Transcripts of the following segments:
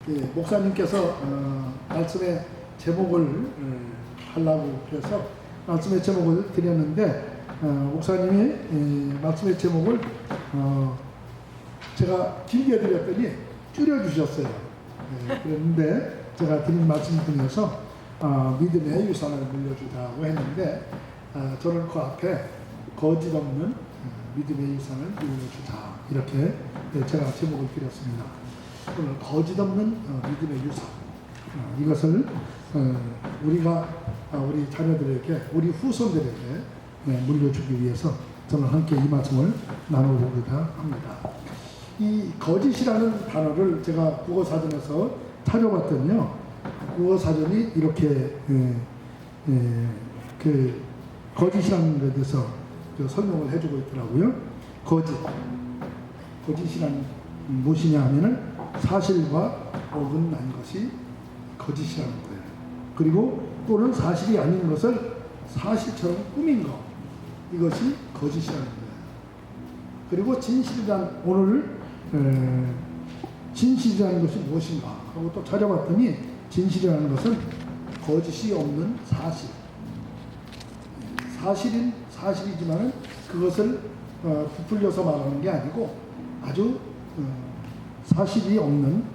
예, 목사님께서 말씀의 제목을 하려고 그래서 말씀의 제목을 드렸는데 목사님이 말씀의 제목을 제가 길게 드렸더니 줄여주셨어요. 그런데 제가 드린 말씀 중에서 믿음의 유산을 물려주자고 했는데 저는 그 앞에 거짓 없는 믿음의 유산을 물려주자 이렇게 제가 제목을 드렸습니다. 오늘 거짓 없는 믿음의 유산 이것을 우리가 우리 자녀들에게 우리 후손들에게 물려주기 위해서 저는 함께 이 말씀을 나눠보고자 합니다. 이 거짓이라는 단어를 제가 국어사전에서 찾아봤더니요, 국어사전이 이렇게 그 거짓이라는 것에 대해서 설명을 해주고 있더라고요. 거짓이란 무엇이냐 하면은 사실과 어긋난 것이 거짓이라는 거예요. 그리고 또는 사실이 아닌 것을 사실처럼 꾸민 것, 이것이 거짓이라는 거예요. 그리고 진실이란 오늘 진실이라는 것이 무엇인가 하고 또 찾아봤더니 진실이라는 것은 거짓이 없는 사실, 사실인 사실이지만은 그것을 부풀려서 말하는 게 아니고 아주 사실이 없는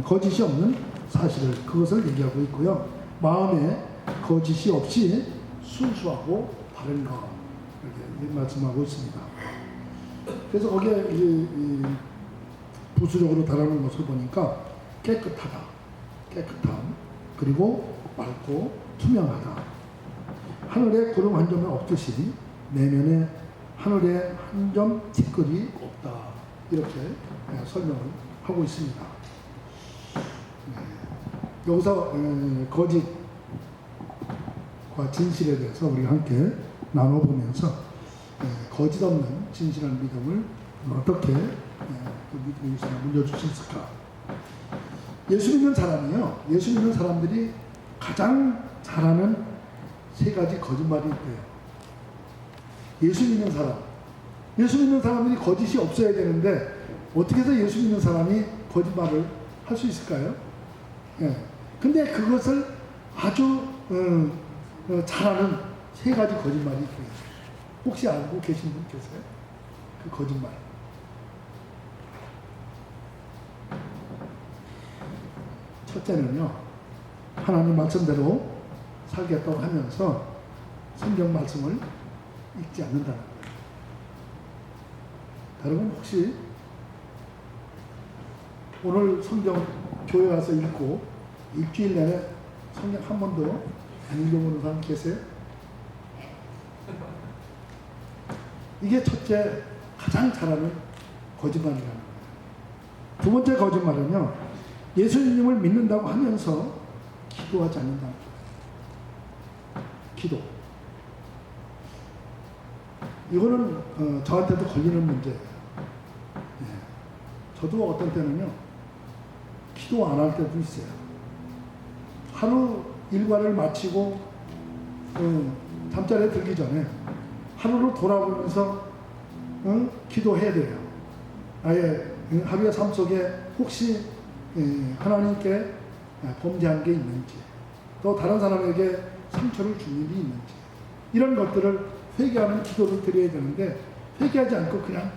거짓이 없는 사실을 그것을 얘기하고 있고요. 마음에 거짓이 없이 순수하고 바른 것 이렇게 말씀하고 있습니다. 그래서 거기에 부수적으로 달하는 것을 보니까 깨끗함, 그리고 맑고 투명하다. 하늘에 구름 한 점이 없듯이 내면에 하늘에 한 점 티끌이 없다. 이렇게 설명을 하고 있습니다. 여기서 거짓과 진실에 대해서 우리가 함께 나눠보면서 거짓 없는 진실한 믿음을 어떻게 그 믿음의 유산을 물려줄 수 있을까? 예수 믿는 사람이요, 예수 믿는 사람들이 가장 잘하는 세 가지 거짓말이 있대요. 예수 믿는 사람들이 거짓이 없어야 되는데 어떻게 해서 예수 믿는 사람이 거짓말을 할 수 있을까요? 근데 그것을 아주 잘하는 세 가지 거짓말이 있어요. 혹시 알고 계신 분 계세요? 그 거짓말. 첫째는요, 하나님 말씀대로 살겠다고 하면서 성경 말씀을 읽지 않는다는 거예요. 여러분 혹시 오늘 성경 교회 와서 읽고 일주일 내내 성경 한 번도 안 읽어보는 사람 계세요? 이게 첫째 가장 잘하는 거짓말이라는 거예요. 두 번째 거짓말은요, 예수님을 믿는다고 하면서 기도하지 않는다는 거예요. 기도. 이거는 저한테도 걸리는 문제예요. 저도 어떤 때는요, 기도 안 할 때도 있어요. 하루 일과를 마치고 잠자리에 들기 전에 하루를 돌아보면서 기도해야 돼요. 아예 하루의 삶 속에 혹시 하나님께 범죄한 게 있는지, 또 다른 사람에게 상처를 준 일이 있는지, 이런 것들을 회개하는 기도를 드려야 되는데 회개하지 않고 그냥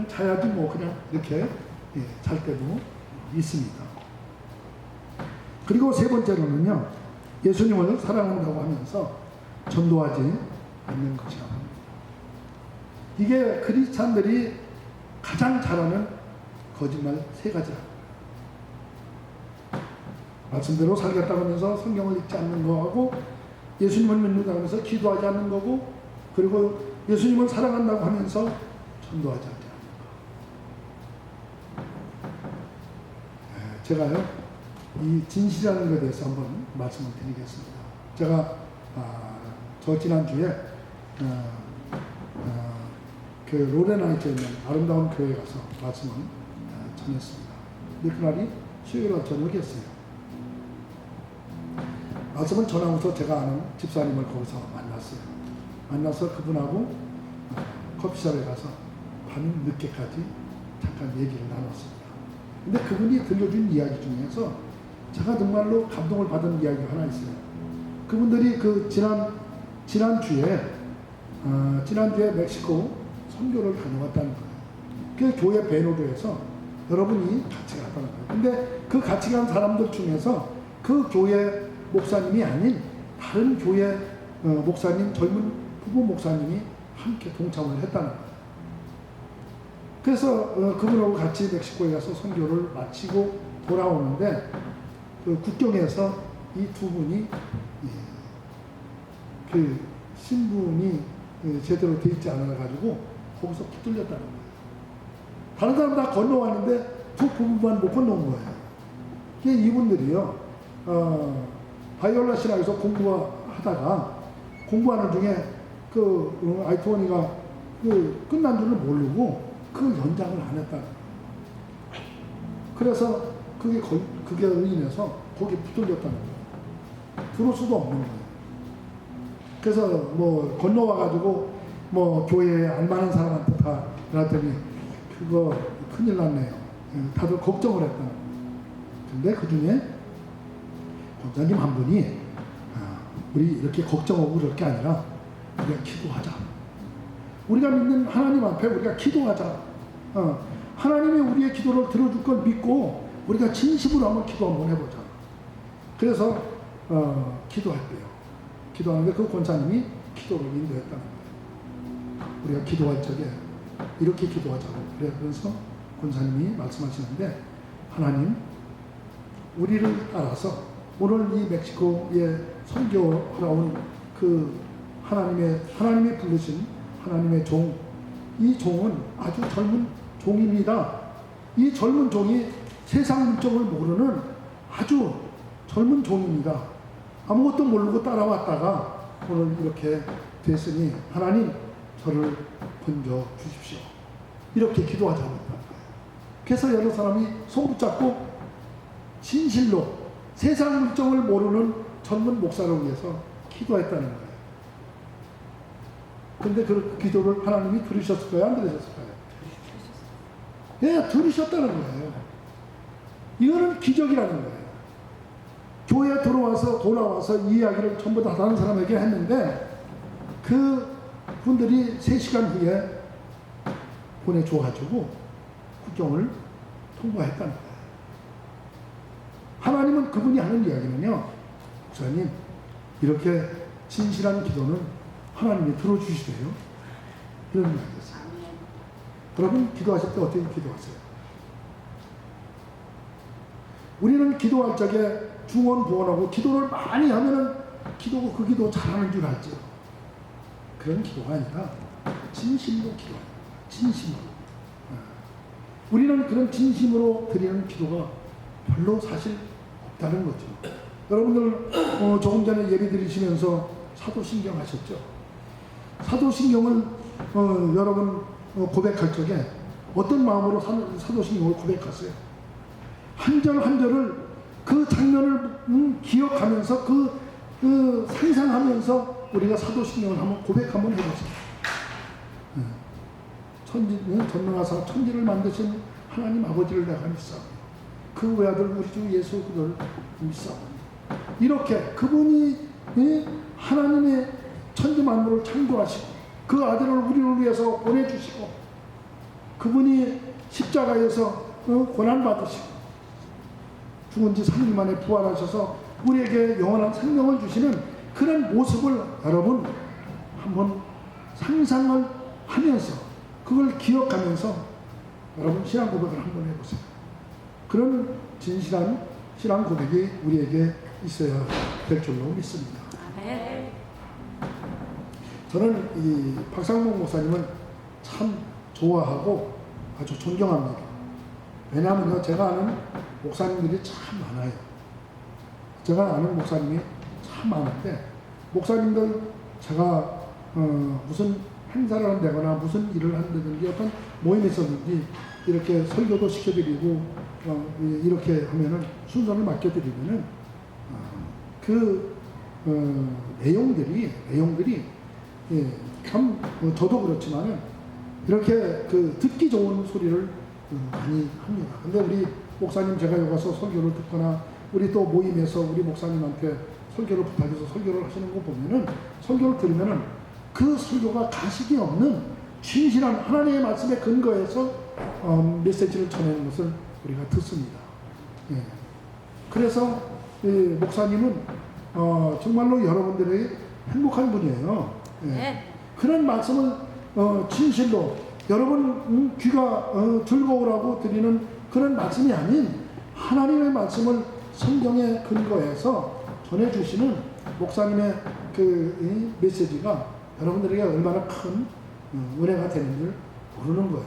자야지 뭐 그냥 이렇게 잘 때도 있습니다. 그리고 세 번째로는요, 예수님을 사랑한다고 하면서 전도하지 않는 것이라고 합니다. 이게 크리스찬들이 가장 잘하는 거짓말 세 가지라고. 말씀대로 살겠다고 하면서 성경을 읽지 않는 거하고, 예수님을 믿는다고 하면서 기도하지 않는 거고, 그리고 예수님을 사랑한다고 하면서 전도하지 않는 거. 제가요, 이 진실이라는 것에 대해서 한번 말씀을 드리겠습니다. 제가 저 지난주에 그 로레나이트에 있는 아름다운 교회에 가서 말씀을 전했습니다. 근데 그날이 수요일 저녁이었어요. 말씀을 전하고서 제가 아는 집사님을 거기서 만났어요. 만나서 그분하고 커피숍에 가서 밤 늦게까지 잠깐 얘기를 나눴습니다. 근데 그분이 들려준 이야기 중에서 제가 정말로 감동을 받은 이야기가 하나 있어요. 그분들이 그 지난주에 멕시코 선교를 다녀왔다는 거예요. 그 교회 배노조에서 여러분이 같이 갔다는 거예요. 근데 그 같이 간 사람들 중에서 그 교회 목사님이 아닌 다른 교회 목사님, 젊은 부부 목사님이 함께 동참을 했다는 거예요. 그래서 그분하고 같이 멕시코에 가서 선교를 마치고 돌아오는데 그 국경에서 이 두 분이 그 신분이 제대로 돼 있지 않아 가지고 거기서 붙들렸다는 거예요. 다른 사람 다 건너왔는데 두 부부만 못 건너온 거예요. 이분들이요, 바이올라 신학에서 공부하다가 공부하는 중에 그 I-20가 그 끝난 줄을 모르고 그 연장을 안 했다는 거예요. 그래서 그게 인해서 거기 붙들렸다는 거예요. 들어올 수도 없는 거예요. 그래서 뭐 건너와가지고 뭐 교회에 알만한 사람한테 다 그랬더니 그거 큰일 났네요. 다들 걱정을 했다는 거예요. 근데 그 중에 권사님 한 분이 우리 이렇게 걱정하고 그럴 게 아니라 우리가 기도하자. 우리가 믿는 하나님 앞에 우리가 기도하자. 하나님이 우리의 기도를 들어줄 걸 믿고 우리가 진심으로 한번 기도 한번 해보자. 그래서 기도했대요. 기도하는데 그 권사님이 기도를 인도했다는 거예요. 우리가 기도할 적에 이렇게 기도하자고. 그래서 권사님이 말씀하시는데, 하나님, 우리를 따라서 오늘 이 멕시코에 선교하러 온 그 하나님이 부르신 하나님의 종, 이 종은 아주 젊은 종입니다. 이 젊은 종이 세상 물정을 모르는 아주 젊은 종입니다. 아무것도 모르고 따라왔다가 오늘 이렇게 됐으니 하나님 저를 건져 주십시오. 이렇게 기도하자고 했다는 거예요. 그래서 여러 사람이 손 붙잡고 진실로 세상 물정을 모르는 젊은 목사를 위해서 기도했다는 거예요. 근데 그 기도를 하나님이 들으셨을까요? 안 들으셨을까요? 예, 들으셨다는 거예요. 이거는 기적이라는 거예요. 교회에 돌아와서 이 이야기를 전부 다 다른 사람에게 했는데 그 분들이 3시간 후에 보내줘가지고 국경을 통과했다는 거예요. 하나님은 그분이 하는 이야기는요, 목사님, 이렇게 진실한 기도는 하나님이 들어주시대요. 이런 이야기였어요. 여러분, 기도하실 때 어떻게 기도하세요? 우리는 기도할 적에 중언부언하고 기도를 많이 하면은 기도고 그 기도 잘하는 줄 알죠. 그런 기도가 아니라 진심으로 기도하는 거예요. 진심으로. 우리는 그런 진심으로 드리는 기도가 별로 사실 없다는 거죠. 여러분들 조금 전에 예배 드리시면서 사도신경 하셨죠? 사도신경을 여러분 고백할 적에 어떤 마음으로 사도신경을 고백하세요? 한 절 한 절을 그 장면을 기억하면서 그 상상하면서 우리가 사도신경을 한번 고백 한번 해보세요. 전능하사 천지를 만드신 하나님 아버지를 내가 믿사오니 그 외아들 우리 주 예수 그를 믿사오니, 이렇게 그분이 하나님의 천지 만물을 창조하시고 그 아들을 우리를 위해서 보내주시고 그분이 십자가에서 고난받으시고 죽은 지 3일 만에 부활하셔서 우리에게 영원한 생명을 주시는 그런 모습을 여러분 한번 상상을 하면서 그걸 기억하면서 여러분 신앙 고백을 한번 해보세요. 그런 진실한 신앙 고백이 우리에게 있어야 될 줄로 믿습니다. 저는 이 박상봉 목사님은 참 좋아하고 아주 존경합니다. 왜냐하면요, 제가 아는 목사님들이 참 많아요. 제가 아는 목사님이 참 많은데, 목사님들 제가 무슨 행사를 한다거나 무슨 일을 한다든지 어떤 모임이 있었는지 이렇게 설교도 시켜드리고 이렇게 하면은 순서를 맡겨드리면은 그 내용들이 참 저도 그렇지만은 이렇게 그 듣기 좋은 소리를 많이 합니다. 근데 우리 목사님 제가 여기 와서 설교를 듣거나 우리 또 모임에서 우리 목사님한테 설교를 부탁해서 설교를 하시는 거 보면은 설교를 들으면은 그 설교가 가식이 없는 진실한 하나님의 말씀에 근거해서 메시지를 전하는 것을 우리가 듣습니다. 예. 그래서 목사님은 정말로 여러분들의 행복한 분이에요. 예. 네. 그런 말씀을 진실로 여러분 귀가 즐거우라고 드리는 그런 말씀이 아닌 하나님의 말씀을 성경에 근거해서 전해주시는 목사님의 그 메시지가 여러분들에게 얼마나 큰 은혜가 되는 줄 모르는 거예요.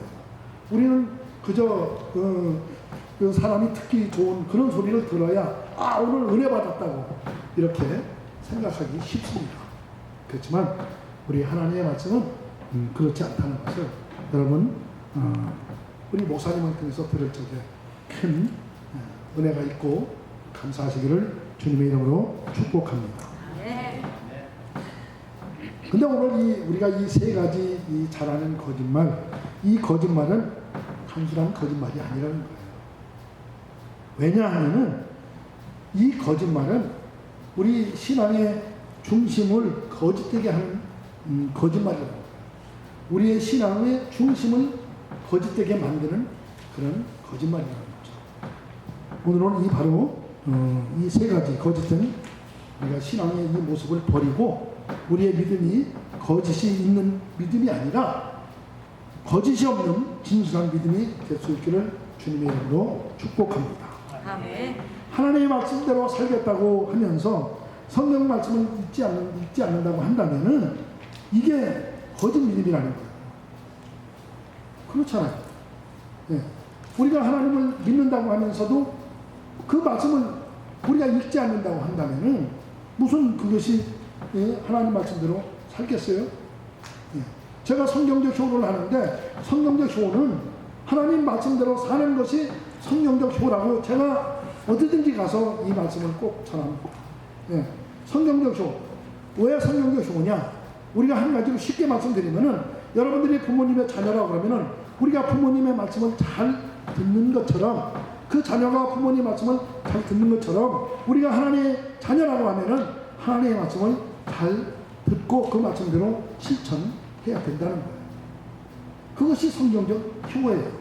우리는 그저 그 사람이 듣기 좋은 그런 소리를 들어야 오늘 은혜 받았다고 이렇게 생각하기 쉽습니다. 그렇지만 우리 하나님의 말씀은 그렇지 않다는 것을 여러분 우리 목사님을 통해서 들을 적에 큰 은혜가 있고 감사하시기를 주님의 이름으로 축복합니다. 근데 오늘 우리가 이 세 가지 이 잘하는 거짓말, 이 거짓말은 단순한 거짓말이 아니라는 거예요. 왜냐하면은 이 거짓말은 우리 신앙의 중심을 거짓되게 하는 거짓말이라고 해요. 우리의 신앙의 중심을 거짓되게 만드는 그런 거짓말이라는 거죠. 오늘은 바로 이 세 가지 거짓된 우리가 신앙의 이 모습을 버리고 우리의 믿음이 거짓이 있는 믿음이 아니라 거짓이 없는 진실한 믿음이 될 수 있기를 주님의 이름으로 축복합니다. 아멘. 하나님의 말씀대로 살겠다고 하면서 성경 말씀을 읽지 않는다고 한다면은 이게 거짓 믿음이라는 거예요. 그렇잖아요. 예. 우리가 하나님을 믿는다고 하면서도 그 말씀을 우리가 읽지 않는다고 한다면은 무슨 그것이 하나님 말씀대로 살겠어요? 예. 제가 성경적 효를 하는데 성경적 효는 하나님 말씀대로 사는 것이 성경적 효라고 제가 어디든지 가서 이 말씀을 꼭 전합니다. 예. 성경적 효. 왜 성경적 효냐? 우리가 한 가지로 쉽게 말씀드리면은 여러분들이 부모님의 자녀라고 그러면은 우리가 부모님의 말씀을 잘 듣는 것처럼 그 자녀가 부모님 말씀을 잘 듣는 것처럼 우리가 하나님의 자녀라고 하면은 하나님의 말씀을 잘 듣고 그 말씀대로 실천해야 된다는 거예요. 그것이 성경적 효예요.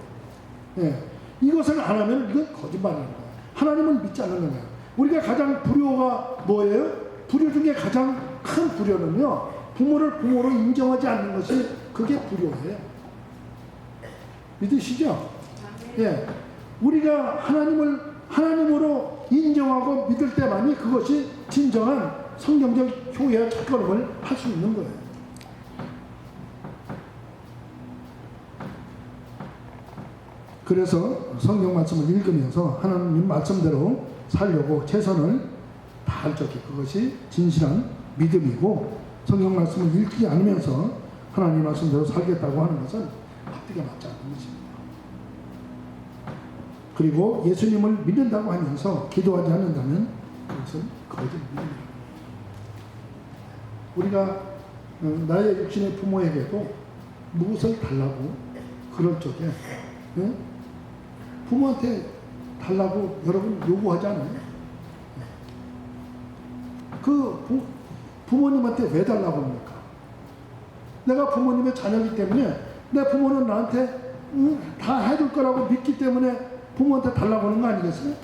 예. 이것을 안 하면 이건 거짓말이라는 거예요. 하나님을 믿지 않는 거예요. 우리가 가장 불효가 뭐예요? 불효 중에 가장 큰 불효는요, 부모를 부모로 인정하지 않는 것이 그게 불효예요. 믿으시죠? 예. 우리가 하나님을 하나님으로 인정하고 믿을 때만이 그것이 진정한 성경적 효의 첫걸음을 할 수 있는 거예요. 그래서 성경 말씀을 읽으면서 하나님 말씀대로 살려고 최선을 다할 적이 그것이 진실한 믿음이고, 성경 말씀을 읽지 않으면서 하나님 말씀대로 살겠다고 하는 것은 앞뒤가 맞지 않는 것입니다. 그리고 예수님을 믿는다고 하면서 기도하지 않는다면 그것은 거짓 믿음입니다. 우리가 나의 육신의 부모에게도 무엇을 달라고 그럴 적에 부모한테 달라고 여러분 요구하지 않아요? 그 부모님한테 왜 달라고 합니까? 내가 부모님의 자녀이기 때문에 내 부모는 나한테 다 해줄 거라고 믿기 때문에 부모한테 달라고 하는 거 아니겠어요?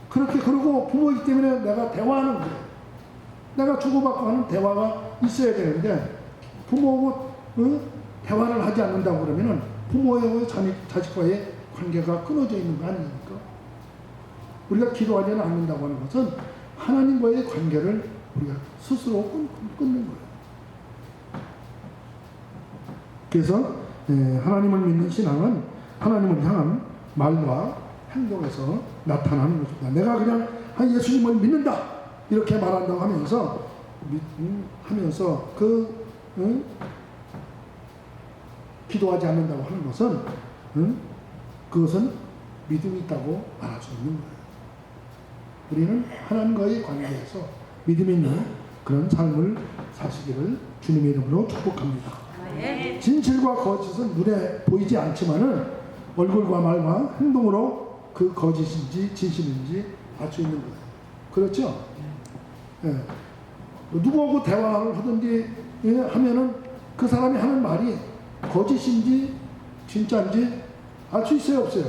그렇게 그러고 부모이기 때문에 내가 대화하는 거예요. 내가 주고받고 하는 대화가 있어야 되는데 부모하고 대화를 하지 않는다고 그러면은 부모의 자식과의 관계가 끊어져 있는 거 아닙니까? 우리가 기도하지 않는다고 하는 것은 하나님과의 관계를 우리가 스스로 끊는 거예요. 그래서 하나님을 믿는 신앙은 하나님을 향한 말과 행동에서 나타나는 것입니다. 내가 그냥 예수님을 믿는다 이렇게 말한다고 하면서 기도하지 않는다고 하는 것은 그것은 믿음이 있다고 말할 수 없는 거예요. 우리는 하나님과의 관계에서 믿음이 있는 그런 삶을 사시기를 주님의 이름으로 축복합니다. 진실과 거짓은 눈에 보이지 않지만은 얼굴과 말과 행동으로 그 거짓인지 진실인지 알 수 있는 거예요. 그렇죠? 예. 누구하고 대화를 하든지 하면은 그 사람이 하는 말이 거짓인지 진짜인지 알 수 있어요, 없어요?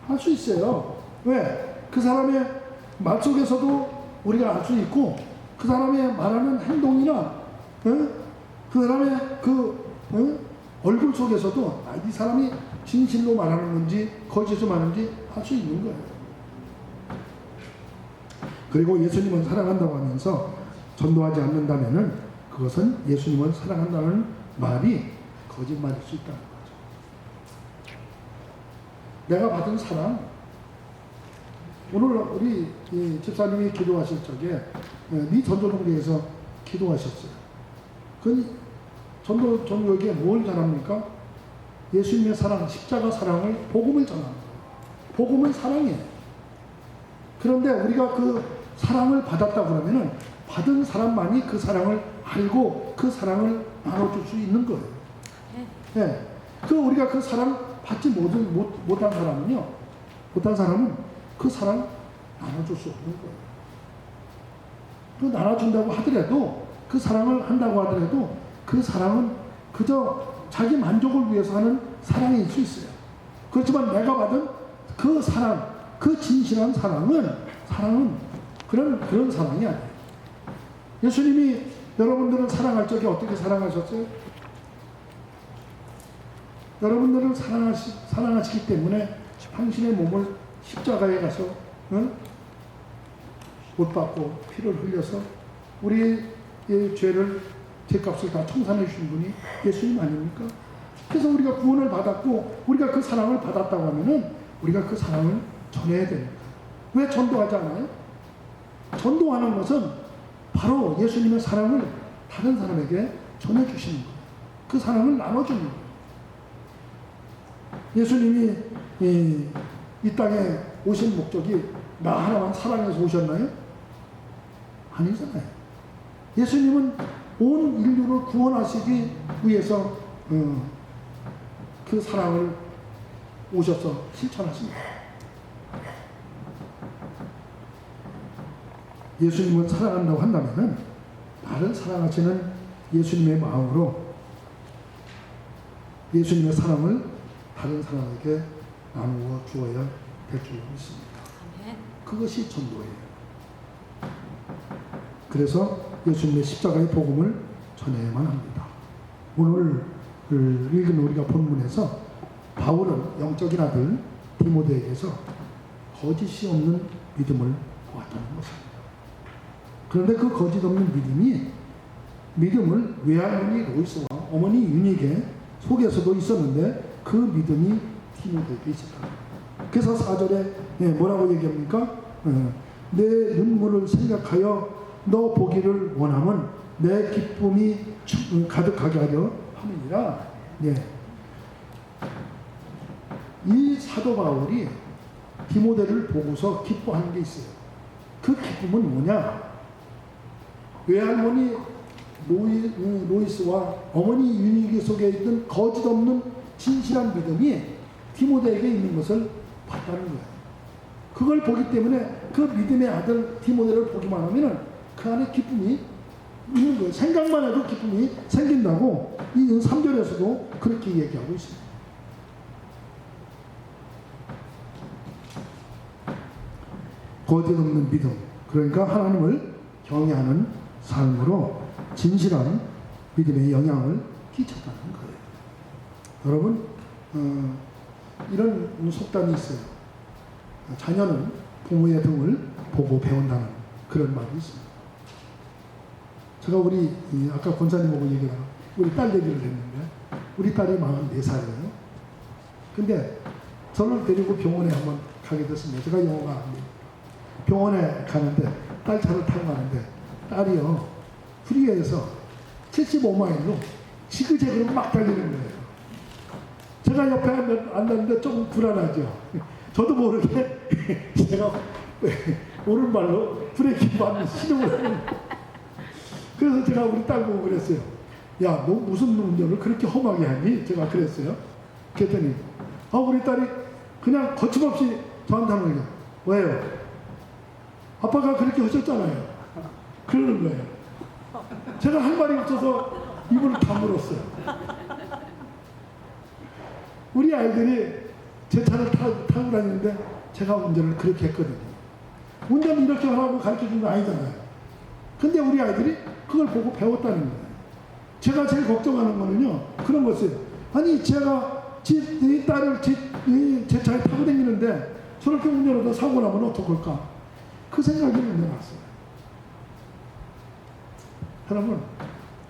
알 수 있어요. 왜? 그 사람의 말 속에서도 우리가 알 수 있고, 그 사람의 말하는 행동이나 그 사람의 얼굴 속에서도 이 사람이 진실로 말하는 건지 거짓으로 말하는지 알 수 있는 거예요. 그리고 예수님을 사랑한다고 하면서 전도하지 않는다면은 그것은 예수님을 사랑한다는 말이 거짓말일 수 있다는 거죠. 내가 받은 사랑, 오늘 우리 집사님이 기도하실 적에 네 전도동리에서 기도하셨어요. 그 전도 전교에 뭘 전합니까? 예수님의 사랑, 십자가 사랑을, 복음을 전합니다. 복음은 사랑이에요. 그런데 우리가 그 사랑을 받았다 그러면은 받은 사람만이 그 사랑을 알고 그 사랑을 나눠줄 수 있는 거예요. 네. 우리가 그 사랑 받지 못한 사람은요, 못한 사람은 그 사랑 나눠줄 수 없는 거예요. 그 나눠준다고 하더라도, 그 사랑을 한다고 하더라도 그 사랑은 그저 자기 만족을 위해서 하는 사랑일 수 있어요. 그렇지만 내가 받은 그 사랑, 그 진실한 사랑은 그런 사랑이 아니에요. 예수님이 여러분들을 사랑할 적에 어떻게 사랑하셨어요? 여러분들을 사랑하시기 때문에 당신의 몸을 십자가에 가서 못 받고 피를 흘려서 우리의 죄를, 죄값을 다 청산해 주신 분이 예수님 아닙니까? 그래서 우리가 구원을 받았고 우리가 그 사랑을 받았다고 하면은 우리가 그 사랑을 전해야 됩니다. 왜 전도하지 않아요? 전도하는 것은 바로 예수님의 사랑을 다른 사람에게 전해주시는 거예요. 그 사랑을 나눠주는 거예요. 예수님이 이 땅에 오신 목적이 나 하나만 사랑해서 오셨나요? 아니잖아요. 예수님은 온 인류를 구원하시기 위해서 그 사랑을 오셔서 실천하십니다. 예수님을 사랑한다고 한다면 나를 사랑하시는 예수님의 마음으로 예수님의 사랑을 다른 사람에게 나누어 주어야 될 줄 믿습니다. 그것이 전도예요. 그래서 예수님의 십자가의 복음을 전해야만 합니다. 오늘 읽은 우리가 본문에서 바울은 영적인 아들 디모데에게서 거짓이 없는 믿음을 보았다는 것입니다. 그런데 그 거짓 없는 믿음을 외할머니 로이스와 어머니 유닉의 속에서도 있었는데 그 믿음이 디모데에게 있었다. 그래서 4절에 뭐라고 얘기합니까? 내 눈물을 생각하여 너 보기를 원하면 내 기쁨이 가득하게 하려 함이니라. 이 사도 바울이 디모데를 보고서 기뻐하는 게 있어요. 그 기쁨은 뭐냐? 외할머니 로이스와 어머니 유니기 속에 있는 거짓 없는 진실한 믿음이 디모데에게 있는 것을 봤다는 거예요. 그걸 보기 때문에 그 믿음의 아들 디모데를 보기만 하면 그 안에 기쁨이 있는 거예요. 생각만 해도 기쁨이 생긴다고 이 3절에서도 그렇게 얘기하고 있습니다. 거짓 없는 믿음, 그러니까 하나님을 경외하는 삶으로 진실한 믿음의 영향을 끼쳤다는 거예요. 여러분, 이런 속담이 있어요. 자녀는 부모의 등을 보고 배운다는 그런 말이 있습니다. 제가 아까 권사님하고 얘기하다가 우리 딸 얘기를 했는데, 우리 딸이 44살이에요. 근데 저를 데리고 병원에 한번 가게 됐습니다. 제가 영어가 안 돼요. 병원에 가는데 딸 차를 타고 가는데 딸이요, 프리웨이에서 75마일로 지그재그로 막 달리는 거예요. 제가 옆에 앉았는데 조금 불안하죠. 저도 모르게 제가 오른발로 브레이크 밟는 시동을 하는. 그래서 제가 우리 딸 보고 그랬어요. 야, 너 무슨 운전을 그렇게 험하게 하니? 제가 그랬어요. 그랬더니 우리 딸이 그냥 거침없이 저한테 하는 거예요. 왜요? 아빠가 그렇게 하셨잖아요. 그러는 거예요. 제가 할 말이 없어서 입을 다물었어요. 우리 아이들이 제 차를 타고 다니는데 제가 운전을 그렇게 했거든요. 운전 이렇게 하라고 가르쳐 준 거 아니잖아요. 근데 우리 아이들이 그걸 보고 배웠다는 거예요. 제가 제일 걱정하는 거는요, 그런 거였어요. 아니, 제가 이 딸을 제 차에 타고 다니는데 저렇게 운전하다 사고 나면 어떡할까? 그 생각이 먼저 났어요. 여러분,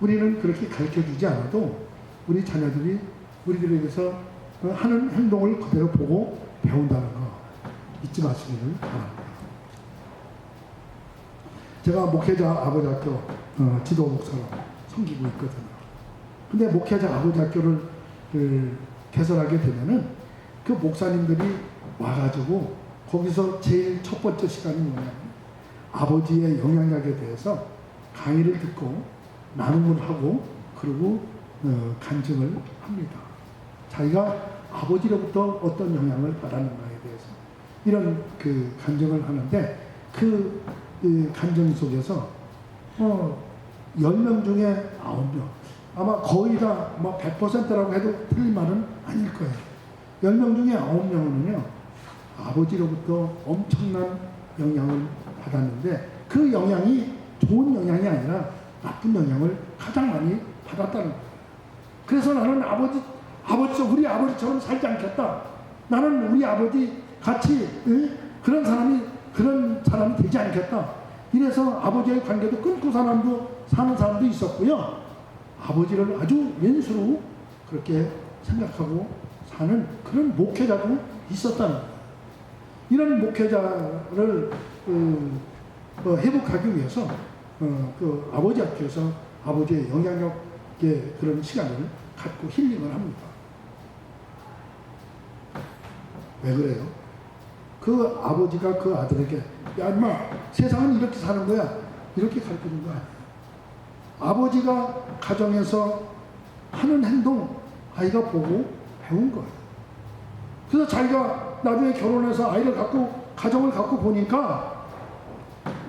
우리는 그렇게 가르쳐 주지 않아도 우리 자녀들이 우리들에게서 하는 행동을 그대로 보고 배운다는 거 잊지 마시기를 바랍니다. 제가 목회자 아버지 학교 지도 목사로 섬기고 있거든요. 근데 목회자 아버지 학교를 개설하게 되면은 그 목사님들이 와가지고 거기서 제일 첫 번째 시간이 뭐냐면 아버지의 영향력에 대해서 강의를 듣고 나눔을 하고 그리고 간증을 합니다. 자기가 아버지로부터 어떤 영향을 받았는가에 대해서 이런 그 간증을 하는데 그 간증 속에서 10명 중에 9명 아마 거의 다 100%라고 해도 틀린 말은 아닐 거예요. 10명 중에 9명은요 아버지로부터 엄청난 영향을 받았는데 그 영향이 좋은 영향이 아니라 나쁜 영향을 가장 많이 받았다는 거예요. 그래서 나는 우리 아버지처럼 살지 않겠다. 나는 우리 아버지 같이 그런 사람이 되지 않겠다. 이래서 아버지의 관계도 끊고 사는 사람도 있었고요. 아버지를 아주 왼수로 그렇게 생각하고 사는 그런 목회자도 있었다는 거예요. 이런 목회자를 회복하기 위해서 그 아버지 학교에서 아버지의 영향력의 그런 시간을 갖고 힐링을 합니다. 왜 그래요? 그 아버지가 그 아들에게 야 인마 세상은 이렇게 사는 거야 이렇게 가르쳐준 거야. 아버지가 가정에서 하는 행동 아이가 보고 배운 거예요. 그래서 자기가 나중에 결혼해서 아이를 갖고 가정을 갖고 보니까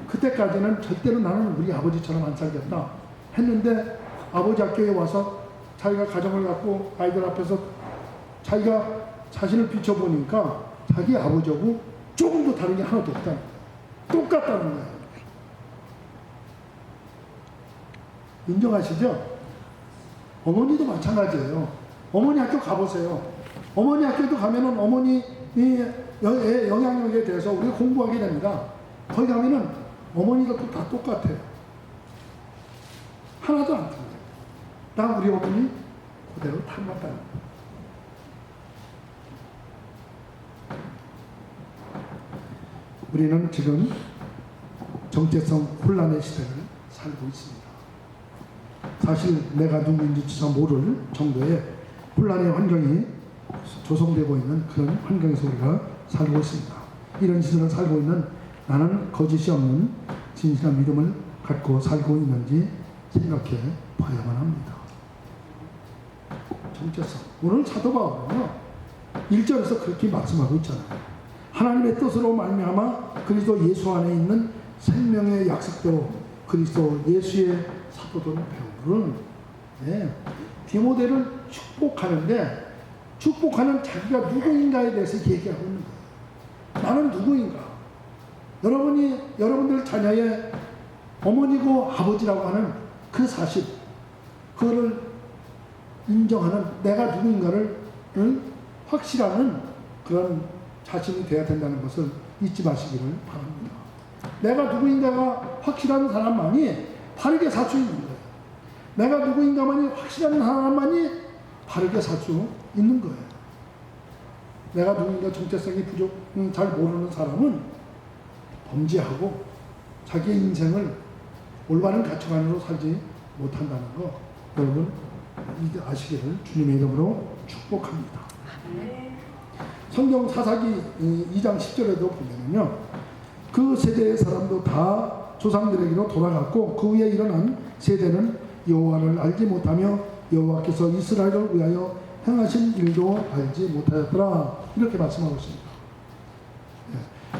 그때까지는 절대로 나는 우리 아버지처럼 안 살겠다 했는데 아버지 학교에 와서 자기가 가정을 갖고 아이들 앞에서 자기가 자신을 비춰보니까 자기 아버지하고 조금도 다른 게 하나도 없다. 똑같다는 거예요. 인정하시죠? 어머니도 마찬가지예요. 어머니 학교 가보세요. 어머니 학교도 가면은 어머니 영향력에 대해서 우리가 공부하게 됩니다. 거기 가면은 어머니가 또 다 똑같아요. 하나도 안 틀려요. 나 우리 어머니 그대로 닮았다는 거예요. 우리는 지금 정체성 혼란의 시대를 살고 있습니다. 사실 내가 누구인지조차 모를 정도의 혼란의 환경이 조성되고 있는 그런 환경에서 우리가 살고 있습니다. 이런 시대를 살고 있는 나는 거짓이 없는 진실한 믿음을 갖고 살고 있는지 생각해 봐야만 합니다. 정체성. 오늘 사도 바울은 1절에서 그렇게 말씀하고 있잖아요. 하나님의 뜻으로 말미암아 그리스도 예수 안에 있는 생명의 약속대로 그리스도 예수의 사도된 베드로는 디모데를 축복하는데 축복하는 자기가 누구인가에 대해서 얘기하고 있는 거예요. 나는 누구인가? 여러분들 자녀의 어머니고 아버지라고 하는 그 사실, 그거를 인정하는 내가 누구인가를 확실하는 그런 자신이 되어야 된다는 것을 잊지 마시기를 바랍니다. 내가 누구인가가 확실한 사람만이 바르게 살 수 있는 거예요. 내가 누구인가만이 확실한 사람만이 바르게 살 수 있는 거예요. 내가 누구인가 정체성이 잘 모르는 사람은 범죄하고 자기의 인생을 올바른 가치관으로 살지 못한다는 거 여러분 아시기를 주님의 이름으로 축복합니다. 성경 사사기 2장 10절에도 보면은요, 그 세대의 사람도 다 조상들에게로 돌아갔고 그 후에 일어난 세대는 여호와를 알지 못하며 여호와께서 이스라엘을 위하여 행하신 일도 알지 못하였더라. 이렇게 말씀하고 있습니다.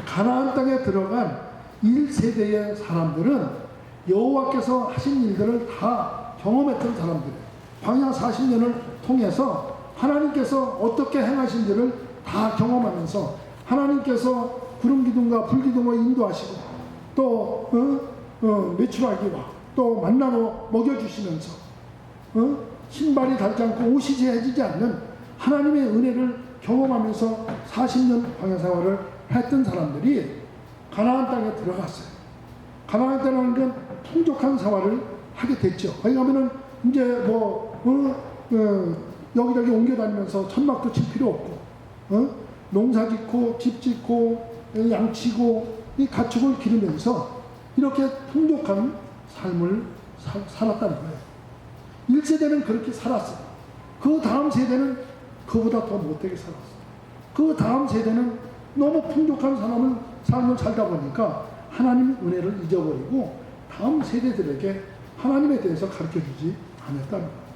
가나안 땅에 들어간 1세대의 사람들은 여호와께서 하신 일들을 다 경험했던 사람들이에요. 광야 40년을 통해서 하나님께서 어떻게 행하신지를 다 경험하면서 하나님께서 구름 기둥과 불 기둥으로 인도하시고 또 메추라기와 또 만나로 먹여주시면서 신발이 닳지 않고 옷이 제해지지 않는 하나님의 은혜를 경험하면서 40년 광야 생활을 했던 사람들이 가나안 땅에 들어갔어요. 가나안 땅이라는 건 풍족한 생활을 하게 됐죠. 거기 가면은 이제 여기저기 옮겨다니면서 천막도 칠 필요 없고 농사 짓고 집 짓고 양치고 이 가축을 기르면서 이렇게 풍족한 삶을 살았다는 거예요. 1세대는 그렇게 살았어요. 그 다음 세대는 그보다 더 못되게 살았어요. 그 다음 세대는 너무 풍족한 삶을 살다 보니까 하나님의 은혜를 잊어버리고 다음 세대들에게 하나님에 대해서 가르쳐주지 않았다는 거예요.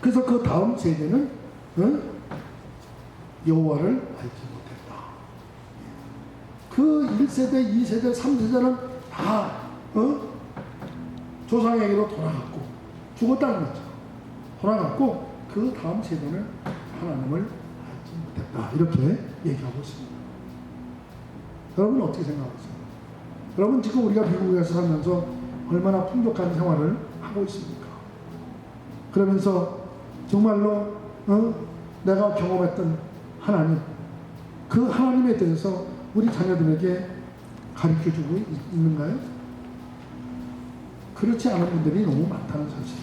그래서 그 다음 세대는 여호와를 알지 못했다. 그 1세대, 2세대, 3세대는 다 조상에게로 돌아갔고 죽었다는 거죠. 돌아갔고 그 다음 세대는 하나님을 알지 못했다. 이렇게 얘기하고 있습니다. 여러분 어떻게 생각하세요? 여러분 지금 우리가 미국에서 살면서 얼마나 풍족한 생활을 하고 있습니까? 그러면서 정말로 내가 경험했던 하나님, 그 하나님에 대해서 우리 자녀들에게 가르쳐주고 있는가요? 그렇지 않은 분들이 너무 많다는 사실.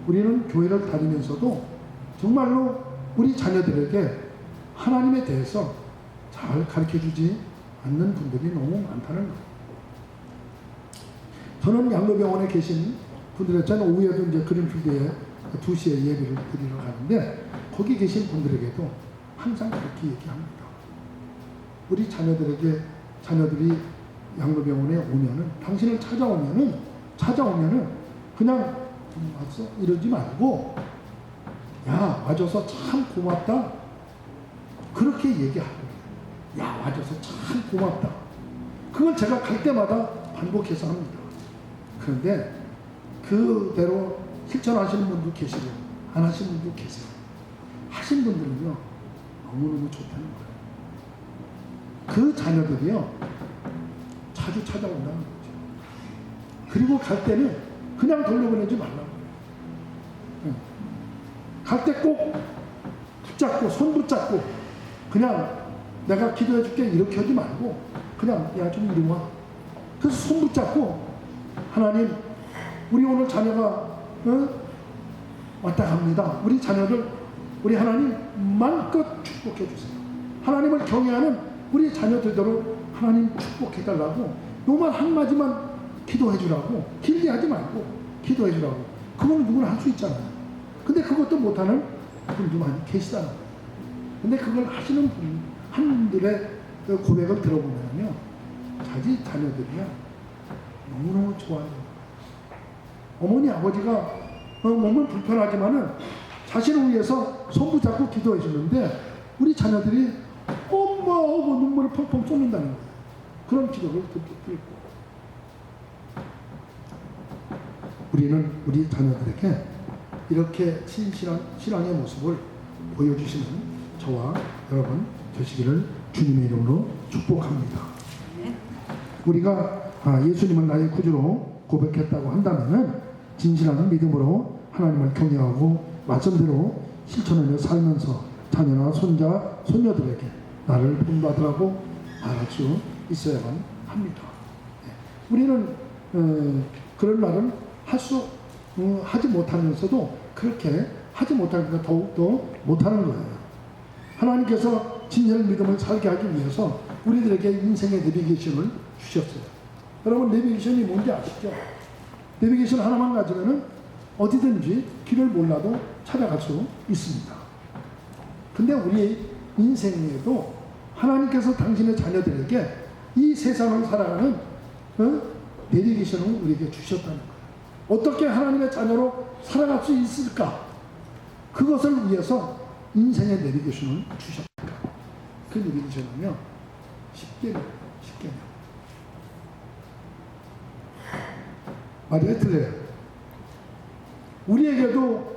우리는 교회를 다니면서도 정말로 우리 자녀들에게 하나님에 대해서 잘 가르쳐주지 않는 분들이 너무 많다는 거예요. 저는 양로병원에 계신 분들 있잖아요. 오후에도 이제 그린필드에 2시에 예배를 드리러 가는데 거기 계신 분들에게도 항상 그렇게 얘기합니다. 우리 자녀들이 양로병원에 오면은 당신을 찾아오면은 그냥 와서 이러지 말고 야 와줘서 참 고맙다 그렇게 얘기하고 야 와줘서 참 고맙다 그걸 제가 갈 때마다 반복해서 합니다. 그런데 그대로 실천하시는 분도 계시고 안 하시는 분도 계세요. 하신 분들은요 너무너무 좋다는 거예요. 그 자녀들이요 자주 찾아온다는 거죠. 그리고 갈 때는 그냥 돌려보내지 말라고 해요. 갈 때 꼭 붙잡고 손 붙잡고 그냥 내가 기도해 줄게 이렇게 하지 말고 그냥 야 좀 이리 와. 그래서 손 붙잡고 하나님 우리 오늘 자녀가 왔다 갑니다. 우리 자녀들 우리 하나님 마음껏 축복해 주세요. 하나님을 경외하는 우리 자녀들대로 하나님 축복해 달라고 요만 한마디만 기도해 주라고 길게 하지 말고 기도해 주라고. 그건 누구나 할 수 있잖아요. 근데 그것도 못하는 분도 많이 계시잖아요. 근데 그걸 하시는 분들의 고백을 들어보면요 자기 자녀들이요 너무너무 좋아요. 어머니 아버지가 몸은 불편하지만은 자신을 위해서 손 붙잡고 기도해 주는데 우리 자녀들이 엄마 하고 눈물을 펑펑 쏟는다는 거예요. 그런 기도를 듣고 우리는 우리 자녀들에게 이렇게 진실한 신앙의 모습을 보여주시는 저와 여러분 되시기를 주님의 이름으로 축복합니다. 우리가 예수님을 나의 구주로 고백했다고 한다면 진실한 믿음으로 하나님을 경외하고 말씀대로 실천하며 살면서 자녀나 손자, 손녀들에게 나를 본받으라고 말할 수 있어야만 합니다. 우리는 그런 말은 하지 못하면서도 그렇게 하지 못하니까 더욱더 못하는 거예요. 하나님께서 진실한 믿음을 살게 하기 위해서 우리들에게 인생의 내비게이션을 주셨어요. 여러분 내비게이션이 뭔지 아시죠? 내비게이션 하나만 가지면은 어디든지 길을 몰라도 찾아갈 수 있습니다. 근데 우리 인생에도 하나님께서 당신의 자녀들에게 이 세상을 살아가는 내비게이션을 우리에게 주셨다는 거예요. 어떻게 하나님의 자녀로 살아갈 수 있을까? 그것을 위해서 인생의 내비게이션을 주셨다. 그 내비게이션은요, 십계명. 말이 틀려요. 우리에게도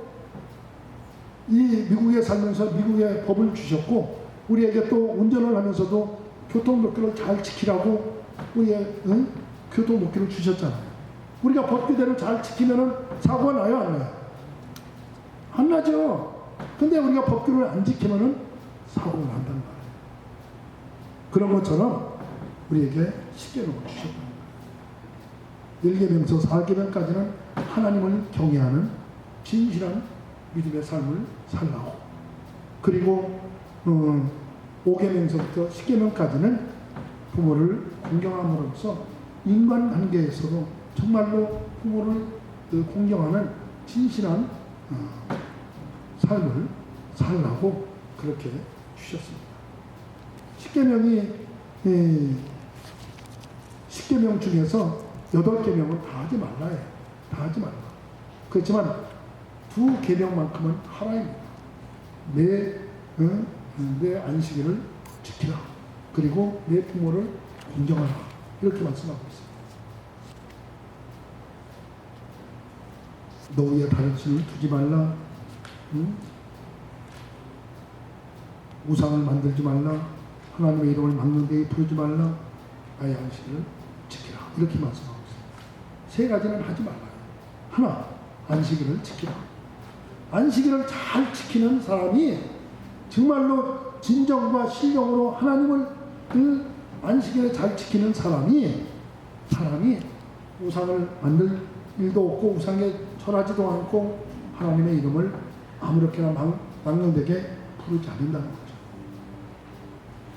이 미국에 살면서 미국의 법을 주셨고, 우리에게 또 운전을 하면서도 교통법규를 잘 지키라고 우리의 교통법규를 주셨잖아요. 우리가 법규대로 잘 지키면은 사고가 나요, 안 나요? 안 나죠. 근데 우리가 법규를 안 지키면은 사고가 난단 말이에요. 그런 것처럼 우리에게 십계명을 주셨다. 1계명서 4계명까지는 하나님을 경외하는 진실한 믿음의 삶을 살라고, 그리고 5계명서부터 10계명까지는 부모를 공경함으로써 인간관계에서도 정말로 부모를 공경하는 진실한 삶을 살라고 그렇게 주셨습니다. 10계명 중에서 8계명은 다 하지 말라 해요. 다 하지 말라. 그렇지만 2계명만큼은 하라입니다. 내 안식일을 지키라. 그리고 내 부모를 공경하라. 이렇게 말씀하고 있습니다. 너 위에 다른 신을 두지 말라. 우상을 만들지 말라. 하나님의 이름을 막는 데에 부르지 말라. 나의 안식일을 지키라. 이렇게 말씀하고 있습니다. 3가지는 하지 말라. 하나, 안식일을 지키라. 안식일을 잘 지키는 사람이 정말로 진정과 신령으로 하나님을 그 안식일을 잘 지키는 사람이 우상을 만들 일도 없고 우상에 절하지도 않고 하나님의 이름을 아무렇게나 망령되게 부르지 않는다는 거죠.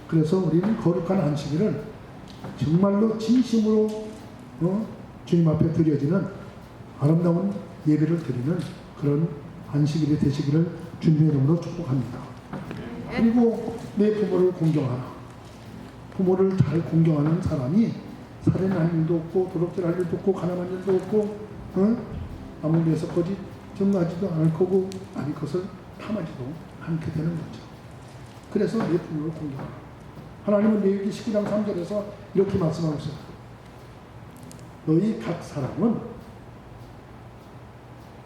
그래서 우리는 거룩한 안식일을 정말로 진심으로 주님 앞에 드려지는 아름다운 예배를 드리는 그런 안식일이 되시기를 주님의 이름으로 축복합니다. 그리고 내 부모를 공경하라. 부모를 잘 공경하는 사람이 살인할 일도 없고 도둑질할 일도 없고 가난한 일도 없고 아무 데서 거짓 증거하지도 않을 거고 아니 것을 탐하지도 않게 되는 거죠. 그래서 내 부모를 공경하라. 하나님은 레위기 19장 3절에서 이렇게 말씀하고 있어요. 너희 각 사람은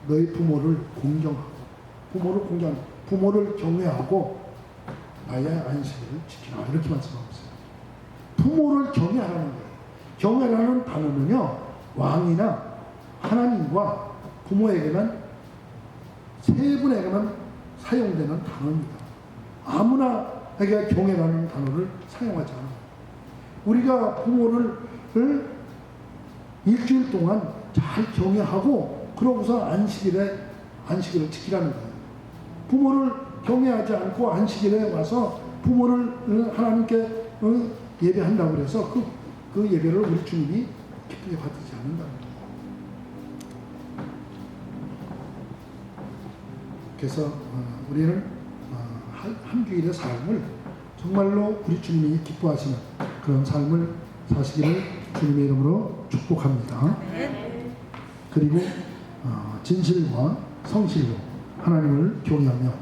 너희 부모를 공경하고 부모를 경외하고 나의 안식일을 지키라. 이렇게 말씀하고 있어요. 부모를 경외하라는 거예요. 경외라는 단어는요, 왕이나 하나님과 부모에게만, 세 분에게만 사용되는 단어입니다. 아무나에게 경외라는 단어를 사용하지 않아요. 우리가 부모를 일주일 동안 잘 경외하고 그러고서 안식일을 지키라는 거예요. 부모를 경외하지 않고 안식일에 와서 부모를 하나님께 예배한다고 해서 그 예배를 우리 주님이 기쁘게 받지 않는다는 거예요. 그래서 우리는 한 주일의 삶을 정말로 우리 주님이 기뻐하시는 그런 삶을 사시기를 주님의 이름으로 축복합니다. 그리고 진실과 성실로 하나님을 경외하며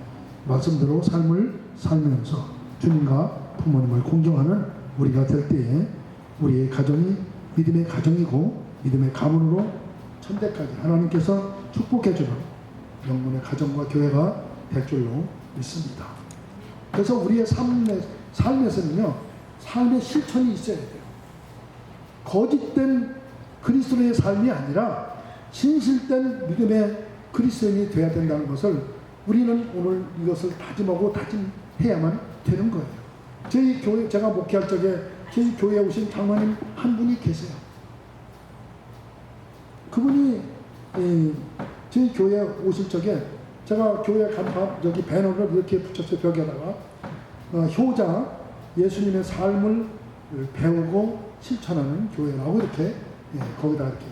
말씀대로 삶을 살면서 주님과 부모님을 공경하는 우리가 될 때에 우리의 가정이 믿음의 가정이고 믿음의 가문으로 천대까지 하나님께서 축복해주는 영문의 가정과 교회가 될 줄로 믿습니다. 그래서 우리의 삶에서는요, 삶의 실천이 있어야 돼요. 거짓된 그리스도의 삶이 아니라 진실된 믿음의 그리스도인이 되어야 된다는 것을 우리는 오늘 이것을 다짐하고 다짐해야만 되는 거예요. 저희 교회, 제가 목회할 적에 저희 교회에 오신 장로님 한 분이 계세요. 그분이 저희 교회에 오실 적에 제가 교회 간판 여기 배너를 이렇게 붙였어요. 벽에다가 효자 예수님의 삶을 배우고 실천하는 교회라고 이렇게 거기다 이렇게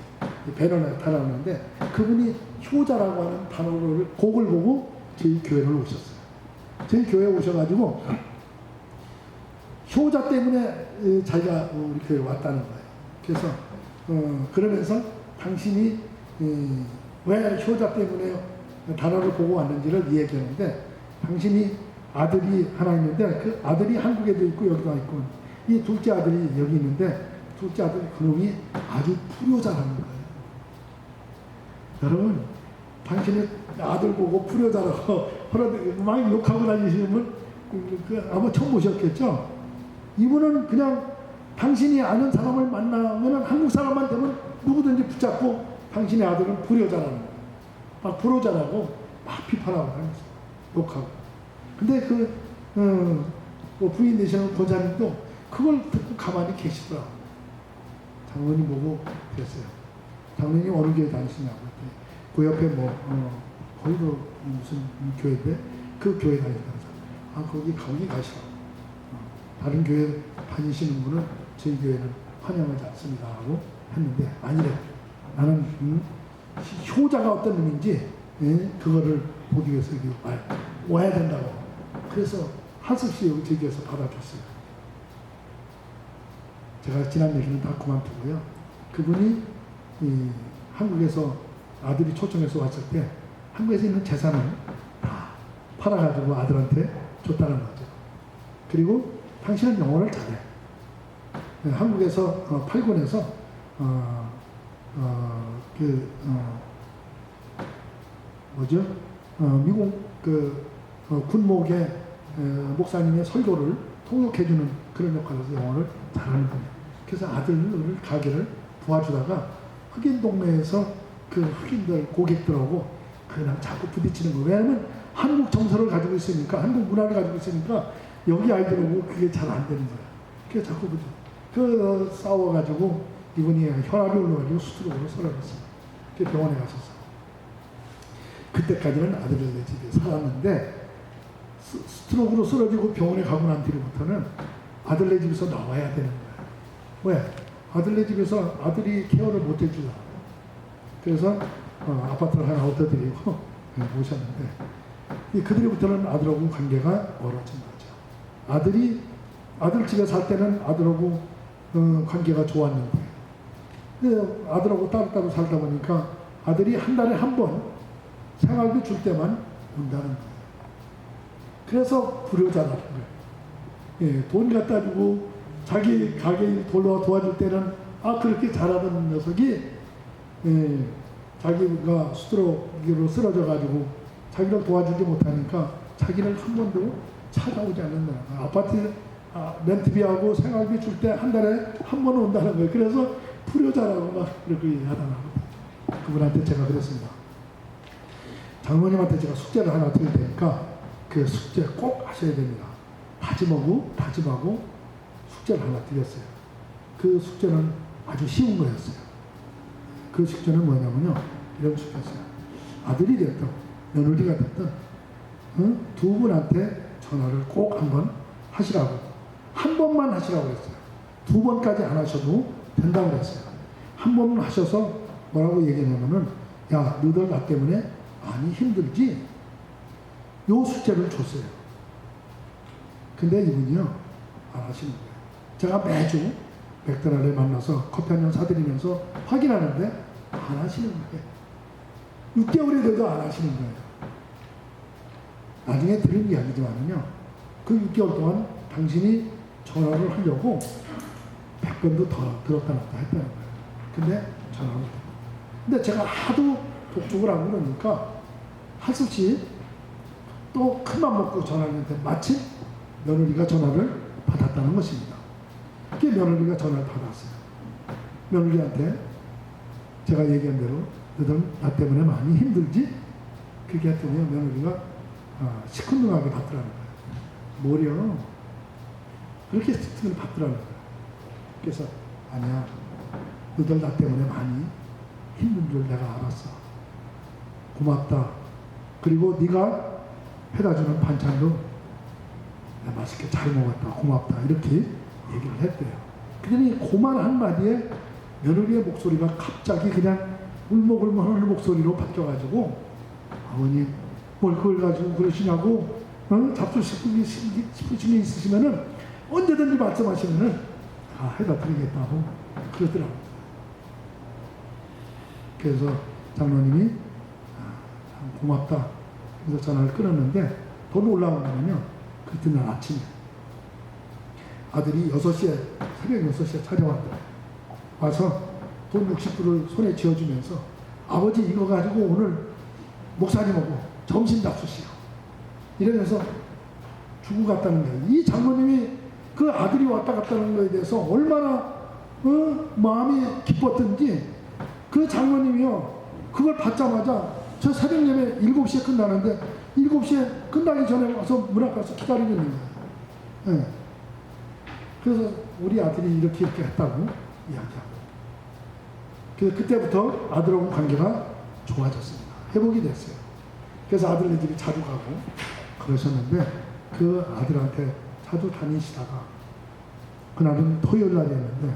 배너를 달아놨는데, 그분이 효자라고 하는 단어를 곡을 보고 저희 교회를 오셨어요. 저희 교회에 오셔가지고 효자 때문에 자기가 우리 교회에 왔다는 거예요. 그래서 그러면서 당신이 왜 효자 때문에 단어를 보고 왔는지를 이야기하는데, 당신이 아들이 하나 있는데 그 아들이 한국에도 있고 여기도 있고, 이 둘째 아들이 여기 있는데 둘째 아들 그놈이 아주 불효자라는 거예요. 여러분, 당신의 아들 보고 불효자라고 막 욕하고 다니시는 분 아마 처음 보셨겠죠? 이분은 그냥 당신이 아는 사람을 만나면 한국 사람만 되면 누구든지 붙잡고 당신의 아들은 불효자라는 거예요. 막 불효자라고 막 비판하고 다녔어요. 욕하고. 근데 부인 되시는 권사님도 그걸 듣고 가만히 계시더라고요. 장로님 보고 그랬어요. 장로님 어느 교회 다니시냐고. 그 옆에 거기도 무슨 교회인데 그 교회 다닌다고. 거기 가시라고. 다른 교회 다니시는 분은 저희 교회는 환영하지 않습니다 하고 했는데, 아니래. 나는 효자가 어떤 의미인지 그거를 보기 위해서 와야 된다고. 그래서 한 수씩 여기 저희 교회에서 받아줬어요. 제가 지난 얘기는 다 그만두고요. 그분이 한국에서 아들이 초청해서 왔을 때 한국에서 있는 재산을 다 팔아가지고 아들한테 줬다는 거죠. 그리고 당신은 영어를 잘해. 한국에서 8군에서 미국 군목의 목사님의 설교를 통역해주는 그런 역할에서 영어를 잘하는 분이에요. 그래서 아들 가게를 도와주다가 흑인 동네에서 그 흑인들 고객들하고 그냥 자꾸 부딪히는 거예요. 왜냐하면 한국 정서를 가지고 있으니까, 한국 문화를 가지고 있으니까 여기 아이들하고 그게 잘 안 되는 거야. 그래서 자꾸 싸워가지고 이분이 혈압이 올라가지고 스트로크로 쓰러졌어요. 그래서 병원에 갔었어요. 그때까지는 아들네 집에 살았는데 스트로크로 쓰러지고 병원에 가고 난 뒤로부터는 아들네 집에서 나와야 되는 거예요. 왜? 아들네 집에서 아들이 케어를 못 해주잖아. 그래서 아파트를 하나 얻어드리고 모셨는데, 그들부터는 아들하고 관계가 멀어진 거죠. 아들 집에 살 때는 아들하고 관계가 좋았는데, 아들하고 따로따로 살다 보니까 아들이 한 달에 한 번 생활비 줄 때만 온다는 거예요. 그래서 불효자라는 거예요. 돈 갖다 주고 자기 가게 도와줄 때는 그렇게 잘하던 녀석이 자기가 스트로크로 쓰러져가지고 자기를 도와주지 못하니까 자기를 한 번도 찾아오지 않는다. 아파트 렌트비하고 생활비 줄 때 한 달에 한 번 온다는 거예요. 그래서 불효자라고 막 그렇게 하더라고요. 그분한테 제가 그랬습니다. 장모님한테 제가 숙제를 하나 드릴 테니까 그 숙제 꼭 하셔야 됩니다. 다짐하고 숙제를 하나 드렸어요. 그 숙제는 아주 쉬운 거였어요. 그 숙제는 뭐냐면요, 이런 숙제였어요. 아들이 됐든 며느리가 됐든 두 분한테 전화를 꼭 한번 하시라고, 한 번만 하시라고 했어요. 두 번까지 안 하셔도 된다고 그랬어요. 한 번만 하셔서 뭐라고 얘기하냐면은, 야, 너들 나 때문에 많이 힘들지? 요 숙제를 줬어요. 근데 이분이요, 안 하시는 거예요. 제가 매주 맥도날드에 만나서 커피 한 잔 사드리면서 확인하는데 안 하시는 거예요. 6개월이 돼도 안 하시는 거예요. 나중에 들은 이야기지만요, 그 6개월 동안 당신이 전화를 하려고 100번도 더 들었다 놨다 했다는 거예요. 근데 전화를 못 해요. 근데 제가 하도 독촉을 안 그러니까 하수씨 또 큰맘 먹고 전화를 했는데 마침 며느리가 전화를 받았다는 것입니다. 그 며느리가 전화를 받았어요. 며느리한테 제가 얘기한 대로 너들 나 때문에 많이 힘들지? 그렇게 했더니 며느리가 시큰둥하게 받더라는 거예요. 뭐려? 그렇게 스트레스를 받더라는 거예요. 그래서 아니야, 너들 나 때문에 많이 힘든 줄 내가 알았어. 고맙다. 그리고 네가 해다 주는 반찬도 내가 맛있게 잘 먹었다. 고맙다. 이렇게 얘기를 했대요. 그러니 고만 한마디에 며느리의 목소리가 갑자기 그냥 울먹울먹하는 목소리로 바뀌어가지고, 아버님 뭘 그걸 가지고 그러시냐고, 잡수 싶으신 게 있으시면은 언제든지 말씀하시면은 해다 드리겠다고 그러더라고요. 그래서 장로님이 참 고맙다. 그래서 전화를 끊었는데 더 놀라운 거는요. 그날 아침에 아들이 6시에 새벽 6시에 찾아왔더라고요. 와서 돈 60불을 손에 쥐어주면서 아버지 이거 가지고 오늘 목사님하고 점심 잡수시오. 이러면서 주고 갔다는 거예요. 이 장모님이 그 아들이 왔다 갔다는 거에 대해서 얼마나 마음이 기뻤던지 그 장모님이요. 그걸 받자마자 저 새벽 예배 7시에 끝나는데 7시에 끝나기 전에 와서 문 앞에 가서 기다리고 있는 거예요. 네. 그래서 우리 아들이 이렇게 했다고 이야기하고 그때부터 아들하고 관계가 좋아졌습니다. 회복이 됐어요. 그래서 아들네 집에 자주 가고 그러셨는데 그 아들한테 자주 다니시다가 그날은 토요일 날이었는데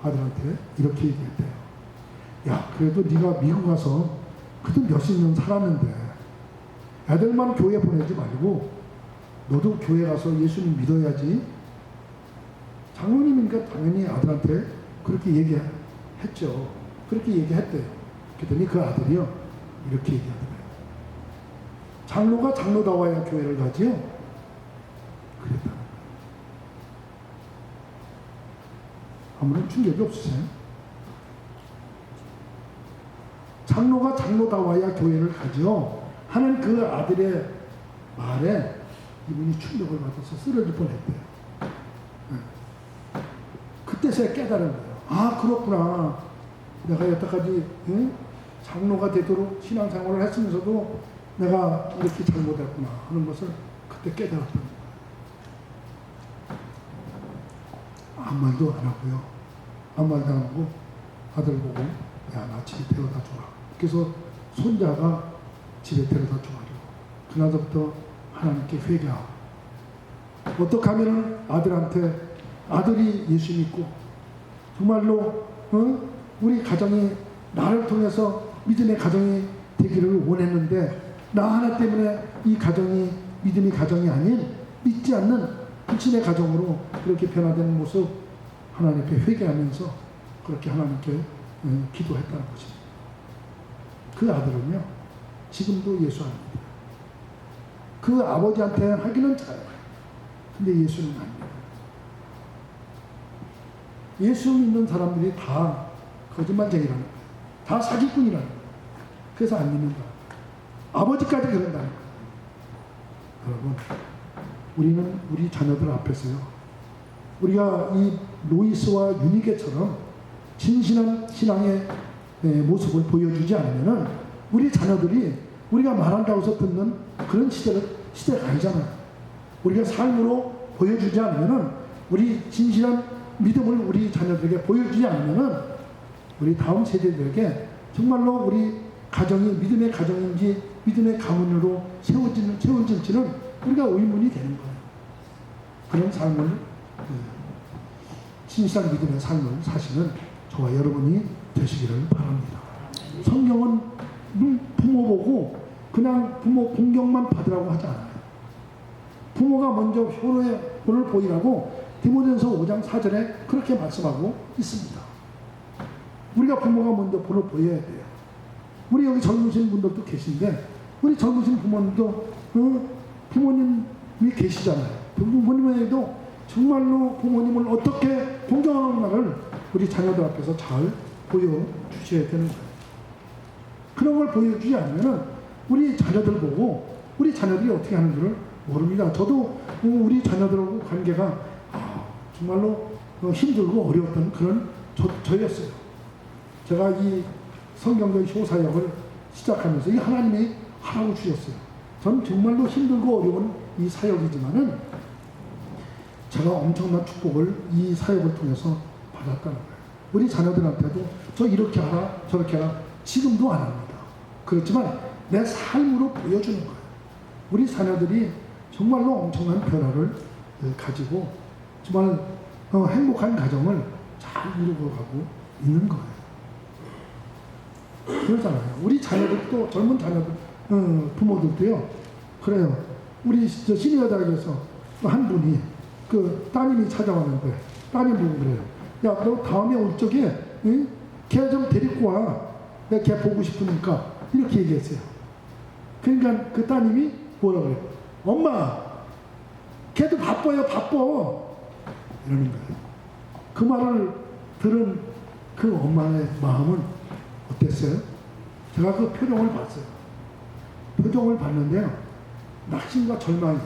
아들한테 이렇게 얘기했대요. 야, 그래도 네가 미국 가서 그래도 몇십 년 살았는데 애들만 교회 보내지 말고 너도 교회 가서 예수님 믿어야지. 장로님이니까 당연히 아들한테 그렇게 얘기했죠. 그렇게 얘기했대요. 그랬더니 그 아들이요 이렇게 얘기하더래요. 장로가 장로다워야 교회를 가지요. 그랬다. 아무런 충격이 없으세요? 장로가 장로다워야 교회를 가지요 하는 그 아들의 말에 이분이 충격을 받아서 쓰러질 뻔했대요. 네. 그때서야 깨달은 거예요. 아, 그렇구나. 내가 여태까지 장로가 되도록 신앙생활을 했으면서도 내가 이렇게 잘못했구나 하는 것을 그때 깨달았던 거예요. 아무 말도 안 하고요. 아무 말도 안 하고 아들 보고 야, 나 집에 데려다 줘라. 그래서 손자가 집에 데려다 줘가지고 그날부터 하나님께 회개하고 어떻게 하면 아들한테 아들이 예수 믿고 정말로 우리 가정이 나를 통해서 믿음의 가정이 되기를 원했는데 나 하나 때문에 이 가정이 믿음의 가정이 아닌 믿지 않는 불신의 가정으로 그렇게 변화되는 모습 하나님 앞에 회개하면서 그렇게 하나님께 기도했다는 것입니다. 그 아들은요 지금도 예수 안 믿어요. 그 아버지한테 하기는 잘해요. 근데 예수는 안 믿어요. 예수 믿는 사람들이 다 거짓말쟁이라는 거예요. 다 사기꾼이라는 거예요. 그래서 안 믿는다. 아버지까지 그런다는 거예요. 여러분, 우리는 우리 자녀들 앞에서요. 우리가 이 로이스와 유니게처럼 진실한 신앙의 모습을 보여주지 않으면 우리 자녀들이 우리가 말한다고 해서 듣는 그런 시대가 아니잖아요. 우리가 삶으로 보여주지 않으면 우리 진실한 믿음을 우리 자녀들에게 보여주지 않으면 우리 다음 세대들에게 정말로 우리 가정이 믿음의 가정인지 믿음의 가문으로 세워질지는 우리가 의문이 되는 거예요. 그런 삶을 진실한 믿음의 삶을 사시는 저와 여러분이 되시기를 바랍니다. 성경은 부모 보고 그냥 부모 공경만 받으라고 하지 않아요. 부모가 먼저 효의 본을 보이라고 디모데전서 5장 4절에 그렇게 말씀하고 있습니다. 우리가 부모가 먼저 본을 보여야 돼요. 우리 여기 젊으신 분들도 계신데 우리 젊으신 부모님도 부모님이 계시잖아요. 부모님에게도 정말로 부모님을 어떻게 공경하는가를 우리 자녀들 앞에서 잘 보여주셔야 되는 거예요. 그런 걸 보여주지 않으면 우리 자녀들 보고 우리 자녀들이 어떻게 하는지를 모릅니다. 저도 우리 자녀들하고 관계가 정말로 힘들고 어려웠던 그런 저였어요. 제가 이 성경적 효사역을 시작하면서 이 하나님이 하라고 주셨어요. 저는 정말로 힘들고 어려운 이 사역이지만은 제가 엄청난 축복을 이 사역을 통해서 받았다는 거예요. 우리 자녀들한테도 저 이렇게 하라 저렇게 하라 지금도 안 합니다. 그렇지만 내 삶으로 보여주는 거예요. 우리 자녀들이 정말로 엄청난 변화를 가지고 정말 행복한 가정을 잘 이루고 가고 있는 거예요. 그러잖아요. 우리 자녀들도 젊은 자녀들 부모들도요. 그래요. 우리 시니어대학에서 한 분이 그 따님이 찾아왔는데 따님 보고 그래요. 야, 너 다음에 올 적에 걔 좀 데리고 와. 내가 걔 보고 싶으니까 이렇게 얘기했어요. 그러니까 그 따님이 뭐라고 그래요? 엄마, 걔도 바빠요, 바빠. 이러는 거예요. 그 말을 들은 그 엄마의 마음은 어땠어요? 제가 그 표정을 봤어요. 표정을 봤는데요, 낙심과 절망이.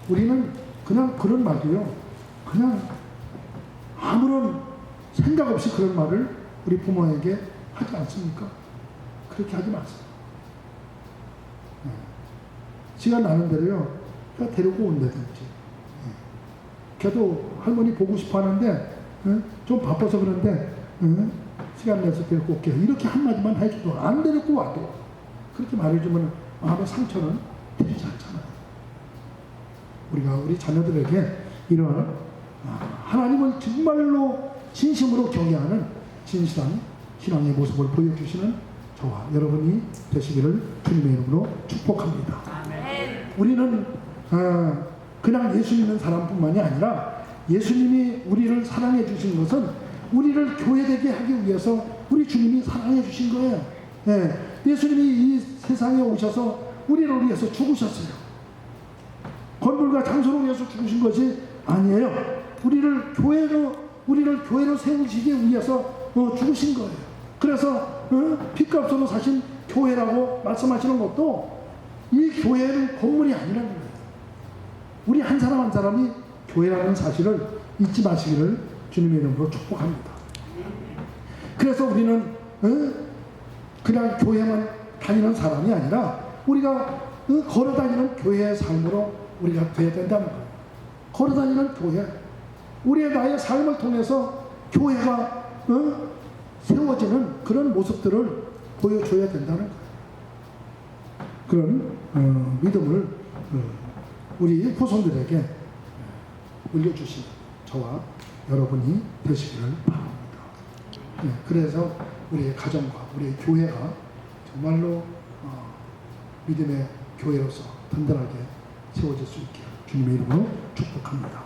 우리는 그냥 그런 말도요, 그냥 아무런 생각 없이 그런 말을 우리 부모에게 하지 않습니까? 그렇게 하지 마세요. 시간 나는 대로요, 그냥 데리고 온다든지. 걔도 할머니 보고 싶어 하는데, 좀 바빠서 그런데, 시간 내서 데리고 올게요. 이렇게 한마디만 해줘도, 안 데리고 와도, 그렇게 말해주면 마음의 상처는 되지 않잖아요. 우리가 우리 자녀들에게 이러한 하나님을 정말로 진심으로 경외하는 진실한 신앙의 모습을 보여주시는 저와 여러분이 되시기를 주님의 이름으로 축복합니다. 아멘. 우리는 그냥 예수 믿는 사람뿐만이 아니라 예수님이 우리를 사랑해 주신 것은 우리를 교회되게 하기 위해서 우리 주님이 사랑해 주신 거예요. 예수님이 이 세상에 오셔서 우리를 위해서 죽으셨어요. 건물과 장소를 위해서 죽으신 것이 아니에요. 우리를 교회로 세우시기 위해서 죽으신 거예요. 그래서 핏값으로 사신 교회라고 말씀하시는 것도 이 교회는 건물이 아니라는 거예요. 우리 한 사람 한 사람이 교회라는 사실을 잊지 마시기를 주님의 이름으로 축복합니다. 그래서 우리는 그냥 교회만 다니는 사람이 아니라 우리가 걸어다니는 교회의 삶으로 우리가 돼야 된다는 거예요. 걸어다니는 교회, 우리의 나의 삶을 통해서 교회가 세워지는 그런 모습들을 보여줘야 된다는 거예요. 그런 믿음을 우리 후손들에게 물려주신 저와 여러분이 되시기를 바랍니다. 그래서 우리의 가정과 우리의 교회가 정말로 믿음의 교회로서 든든하게 세워질 수 있게 주님의 이름으로 축복합니다.